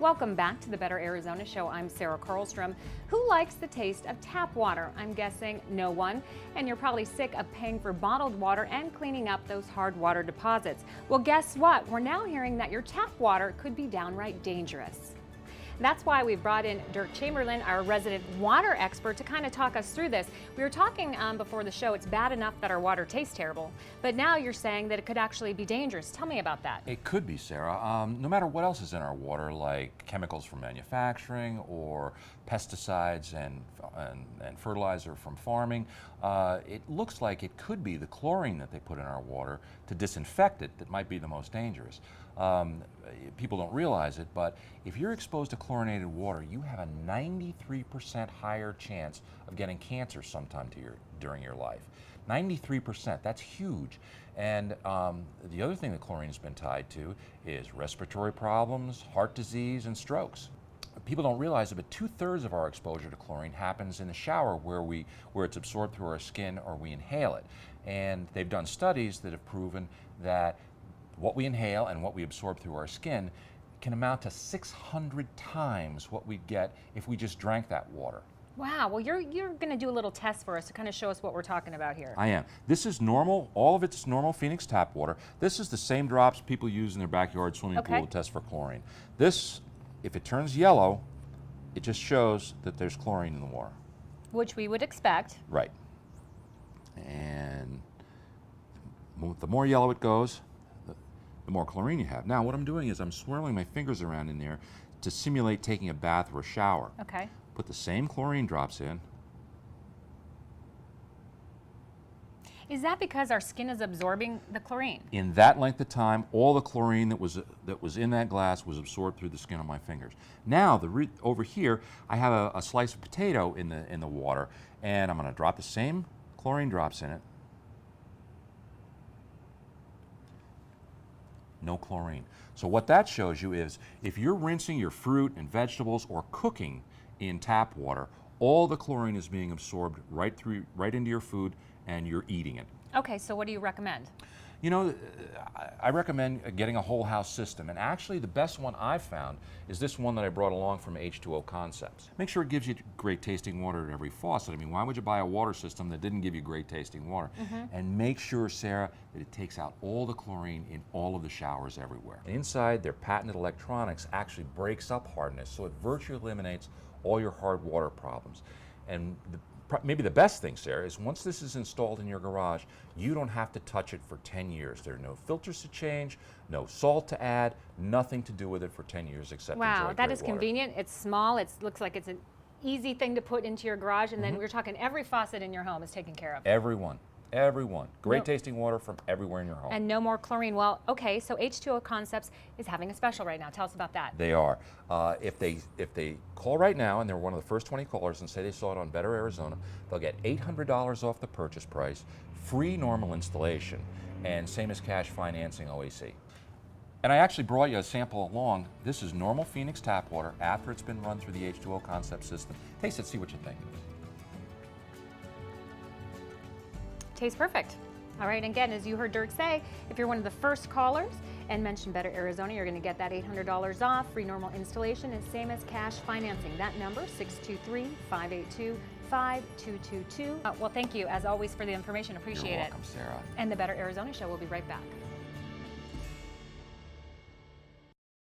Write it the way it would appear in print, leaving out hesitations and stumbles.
Welcome back to the Better Arizona Show. I'm Sarah Carlstrom. Who likes the taste of tap water? I'm guessing no one. And you're probably sick of paying for bottled water and cleaning up those hard water deposits. Well, guess what? We're now hearing that your tap water could be downright dangerous. That's why we've brought in Derk Chamberlin, our resident water expert, to kind of talk us through this. We were talking before the show, it's bad enough that our water tastes terrible, but now you're saying that it could actually be dangerous. Tell me about that. It could be, Sarah. No matter what else is in our water, like chemicals from manufacturing or pesticides and fertilizer from farming, it looks like it could be the chlorine that they put in our water to disinfect it that might be the most dangerous. People don't realize it, but if you're exposed to chlorinated water, you have a 93% higher chance of getting cancer sometime during your life. 93%, that's huge. And the other thing that chlorine has been tied to is respiratory problems, heart disease, and strokes. People don't realize it, but 2/3 of our exposure to chlorine happens in the shower where it's absorbed through our skin or we inhale it. And they've done studies that have proven that what we inhale and what we absorb through our skin can amount to 600 times what we'd get if we just drank that water. Wow, well you're going to do a little test for us to kind of show us what we're talking about here. I am. This is normal, all of it's normal Phoenix tap water. This is the same drops people use in their backyard swimming pool to test for chlorine. This, if it turns yellow, it just shows that there's chlorine in the water. Which we would expect. Right. And the more yellow it goes, the more chlorine you have. Now what I'm doing is I'm swirling my fingers around in there to simulate taking a bath or a shower. Okay. Put the same chlorine drops in. Is that because our skin is absorbing the chlorine? In that length of time, all the chlorine that was in that glass was absorbed through the skin of my fingers. Now, over here, I have a slice of potato in the water, and I'm going to drop the same chlorine drops in it. No chlorine. So what that shows you is if you're rinsing your fruit and vegetables or cooking in tap water, all the chlorine is being absorbed right into your food and you're eating it. Okay, so what do you recommend? You know, I recommend getting a whole house system, and actually the best one I've found is this one that I brought along from H20 Concepts. Make sure it gives you great tasting water at every faucet. I mean, why would you buy a water system that didn't give you great tasting water? And make sure, Sarah, that it takes out all the chlorine in all of the showers everywhere. Inside, their patented electronics actually breaks up hardness, so it virtually eliminates all your hard water problems. And maybe the best thing, Sarah, is once this is installed in your garage, you don't have to touch it for 10 years. There are no filters to change, no salt to add, nothing to do with it for 10 years except enjoy Wow, that great is water. convenient. It's small. It looks like it's an easy thing to put into your garage, and then we're talking every faucet in your home is taken care of. Everyone. Great tasting water from everywhere in your home. And no more chlorine. Well, okay, so H20 Concepts is having a special right now. Tell us about that. They are. If they call right now, and they're one of the first 20 callers, and say they saw it on Better Arizona, they'll get $800 off the purchase price, free normal installation, and same as cash financing OAC. And I actually brought you a sample along. This is normal Phoenix tap water after it's been run through the H20 Concept system. Taste it, see what you think. Tastes perfect. All right, and again, as you heard Derk say, if you're one of the first callers and mention Better Arizona, you're going to get that $800 off, free normal installation, and same as cash financing. That number, 623-582-5222. Well, thank you, as always, for the information. Appreciate it. You're welcome, Sarah. And the Better Arizona Show will be right back.